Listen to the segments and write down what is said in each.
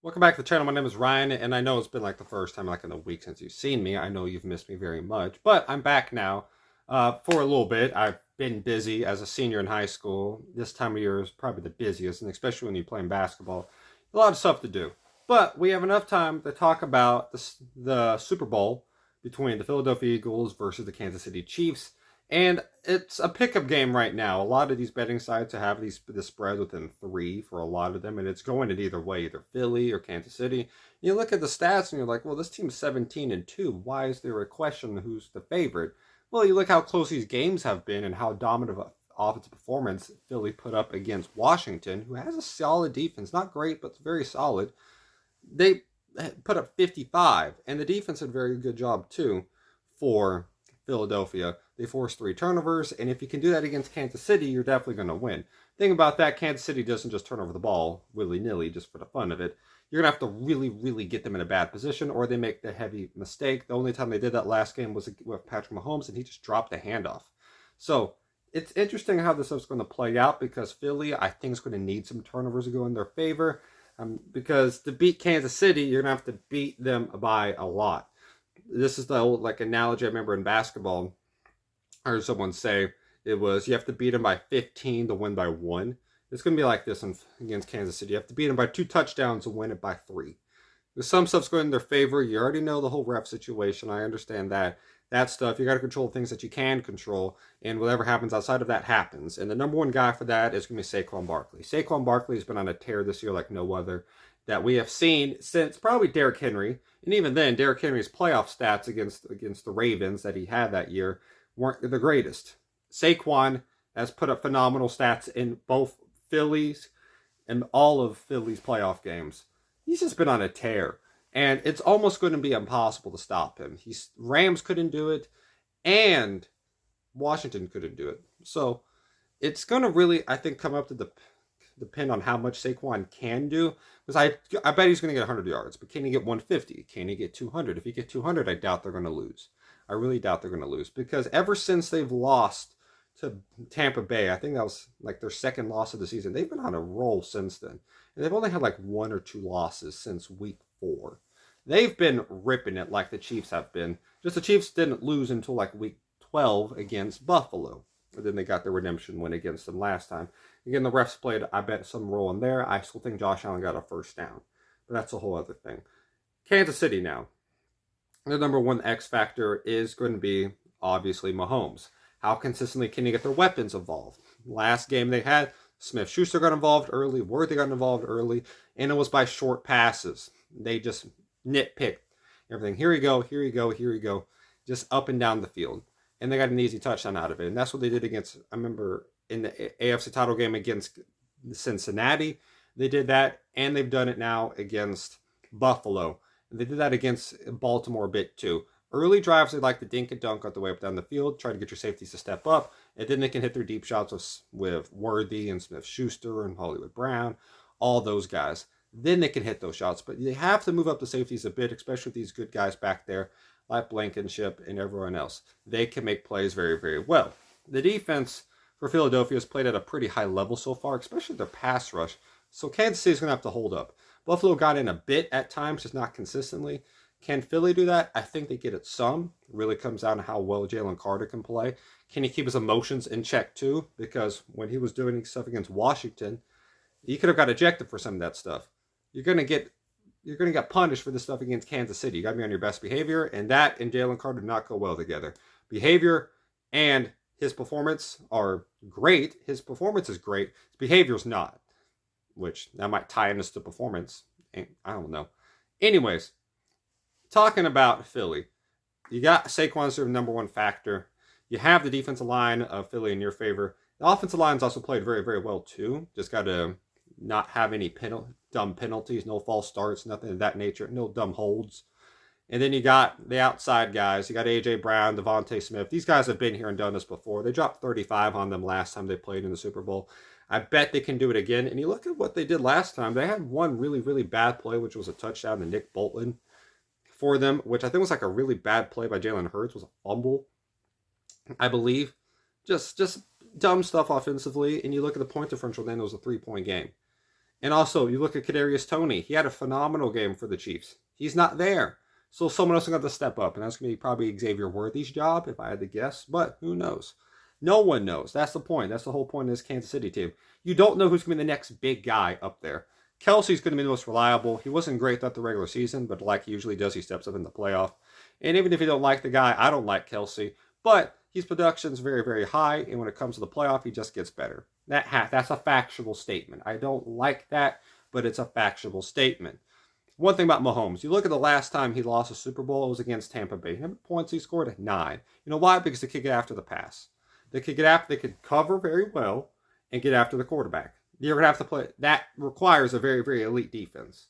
Welcome back to the channel. My name is Ryan, and I know it's been like the first time like in a week since you've seen me. I know you've missed me very much, but I'm back now for a little bit. I've been busy as a senior in high school. This time of year is probably the busiest, and especially when you're playing basketball, a lot of stuff to do. But we have enough time to talk about the Super Bowl between the Philadelphia Eagles versus the Kansas City Chiefs. And it's a pickup game right now. A lot of these betting sites have the spread within three for a lot of them, and it's going in either way, either Philly or Kansas City. You look at the stats and you're like, well, this team's 17-2. Why is there a question who's the favorite? Well, you look how close these games have been and how dominant of offensive performance Philly put up against Washington, who has a solid defense. Not great, but very solid. They put up 55, and the defense did a very good job too for Philadelphia. They forced three turnovers, and if you can do that against Kansas City, you're definitely going to win. Thing about that, Kansas City doesn't just turn over the ball willy-nilly just for the fun of it. You're going to have to really, really get them in a bad position, or they make the heavy mistake. The only time they did that last game was with Patrick Mahomes, and he just dropped the handoff. So it's interesting how this is going to play out because Philly, I think, is going to need some turnovers to go in their favor. Because to beat Kansas City, you're going to have to beat them by a lot. This is the old analogy I remember in basketball. I heard someone say it was you have to beat them by 15 to win by 1. It's going to be like this against Kansas City. You have to beat them by 2 touchdowns to win it by 3. There's some stuff's going in their favor. You already know the whole ref situation. I understand that. That stuff, you got to control things that you can control, and whatever happens outside of that happens. And the number one guy for that is going to be Saquon Barkley. Saquon Barkley has been on a tear this year like no other that we have seen since probably Derrick Henry. And even then, Derrick Henry's playoff stats against the Ravens that he had that year weren't the greatest. Saquon has put up phenomenal stats in both Phillies and all of Philly's playoff games. He's just been on a tear. And it's almost going to be impossible to stop him. Rams couldn't do it, and Washington couldn't do it. So it's going to really, I think, come up to depend on how much Saquon can do. Because I bet he's going to get 100 yards, but can he get 150? Can he get 200? If he get 200, I doubt they're going to lose. I really doubt they're going to lose because ever since they've lost to Tampa Bay, I think that was like their second loss of the season. They've been on a roll since then, and they've only had like 1 or 2 losses since week 4. They've been ripping it like the Chiefs have been. Just the Chiefs didn't lose until like week 12 against Buffalo. And then they got their redemption win against them last time. Again, the refs played, I bet, some role in there. I still think Josh Allen got a first down. But that's a whole other thing. Kansas City now. The number one X factor is going to be, obviously, Mahomes. How consistently can you get their weapons involved? Last game they had, Smith-Schuster got involved early, Worthy got involved early, and it was by short passes. They just nitpicked everything. Here you go, here you go, here you go. Just up and down the field. And they got an easy touchdown out of it. And that's what they did against, I remember in the AFC title game against Cincinnati, they did that. And they've done it now against Buffalo. And they did that against Baltimore a bit too. Early drives, they like to dink and dunk out the way up down the field, try to get your safeties to step up. And then they can hit their deep shots with Worthy and Smith-Schuster and Hollywood Brown, all those guys. Then they can hit those shots. But they have to move up the safeties a bit, especially with these good guys back there, like Blankenship and everyone else. They can make plays very, very well. The defense for Philadelphia has played at a pretty high level so far, especially their pass rush. So Kansas City is going to have to hold up. Buffalo got in a bit at times, just not consistently. Can Philly do that? I think they get it some. It really comes down to how well Jalen Carter can play. Can he keep his emotions in check too? Because when he was doing stuff against Washington, he could have got ejected for some of that stuff. You're gonna get punished for this stuff against Kansas City. You got to be on your best behavior, and that and Jalen Carter do not go well together. Behavior and his performance are great. His performance is great. His behavior is not, which that might tie into to performance. I don't know. Anyways, talking about Philly, you got Saquon as your number one factor. You have the defensive line of Philly in your favor. The offensive line's also played very, very well too. Just got to not have any dumb penalties, no false starts, nothing of that nature, no dumb holds. And then you got the outside guys. You got A.J. Brown, Devontae Smith. These guys have been here and done this before. They dropped 35 on them last time they played in the Super Bowl. I bet they can do it again. And you look at what they did last time. They had one really, really bad play, which was a touchdown to Nick Bolton for them, which I think was like a really bad play by Jalen Hurts. It was a fumble, I believe. Just dumb stuff offensively. And you look at the point differential, then it was a 3-point game. And also, you look at Kadarius Toney. He had a phenomenal game for the Chiefs. He's not there. So someone else is going to have to step up. And that's going to be probably Xavier Worthy's job, if I had to guess. But who knows? No one knows. That's the point. That's the whole point of this Kansas City team. You don't know who's going to be the next big guy up there. Kelsey's going to be the most reliable. He wasn't great throughout the regular season, but like he usually does, he steps up in the playoff. And even if you don't like the guy, I don't like Kelsey. But his production's very, very high. And when it comes to the playoff, he just gets better. That's a factual statement. I don't like that, but it's a factual statement. One thing about Mahomes, you look at the last time he lost a Super Bowl, it was against Tampa Bay. How many points he scored? 9. You know why? Because they could get after the pass. They could cover very well and get after the quarterback. You're going to have to play. That requires a very, very elite defense.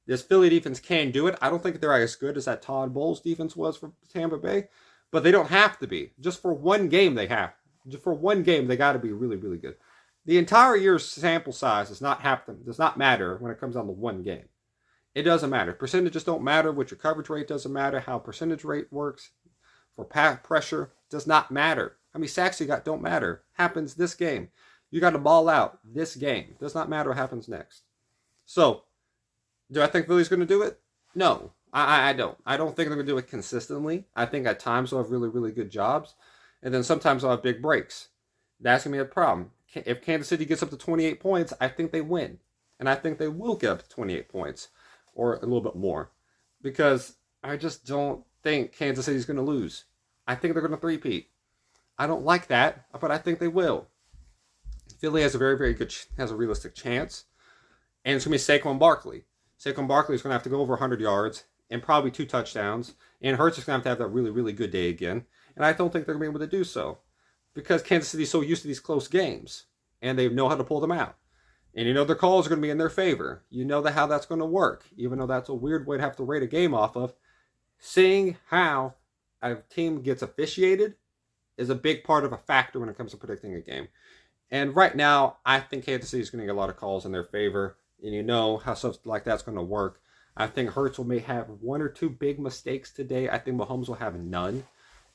This Philly defense can do it. I don't think they're as good as that Todd Bowles defense was for Tampa Bay, but they don't have to be. Just for one game, they have. Just for one game, they got to be really, really good. The entire year's sample size does not matter when it comes down to one game. It doesn't matter. Percentages don't matter. What your coverage rate doesn't matter. How percentage rate works for pressure does not matter. How many sacks you got don't matter. Happens this game. You got to ball out this game. Does not matter what happens next. So, do I think Philly's going to do it? No, I don't. I don't think they're going to do it consistently. I think at times they'll have really, really good jobs. And then sometimes they'll have big breaks. That's going to be a problem. If Kansas City gets up to 28 points, I think they win. And I think they will get up to 28 points. Or a little bit more. Because I just don't think Kansas City's going to lose. I think they're going to three-peat. I don't like that, but I think they will. Philly has a very, very good, has a realistic chance. And it's going to be Saquon Barkley. Saquon Barkley is going to have to go over 100 yards and probably 2 touchdowns. And Hurts is going to have that really, really good day again. And I don't think they're going to be able to do so. Because Kansas City's so used to these close games. And they know how to pull them out. And you know their calls are going to be in their favor. You know how that's going to work. Even though that's a weird way to have to rate a game off of. Seeing how a team gets officiated is a big part of a factor when it comes to predicting a game. And right now, I think Kansas City is going to get a lot of calls in their favor. And you know how stuff like that's going to work. I think Hurts may have 1 or 2 big mistakes today. I think Mahomes will have none,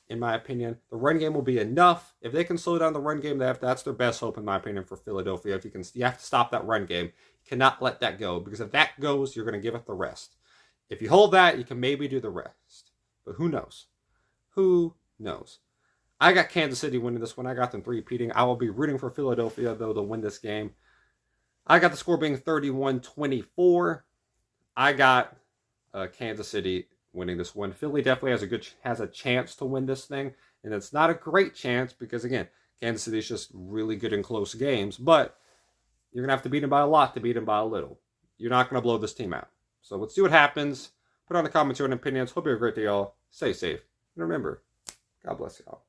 in my opinion. The run game will be enough. If they can slow down the run game, that's their best hope, in my opinion, for Philadelphia. You have to stop that run game. You cannot let that go. Because if that goes, you're going to give up the rest. If you hold that, you can maybe do the rest. But who knows? Who knows? I got Kansas City winning this one. I got them three-peating. I will be rooting for Philadelphia, though, to win this game. I got the score being 31-24. I got Kansas City winning this one. Philly definitely has a chance to win this thing. And it's not a great chance because, again, Kansas City is just really good in close games. But you're going to have to beat them by a lot to beat them by a little. You're not going to blow this team out. So let's see what happens. Put on the comments your own opinions. Hope you have a great day, y'all. Stay safe. And remember, God bless y'all.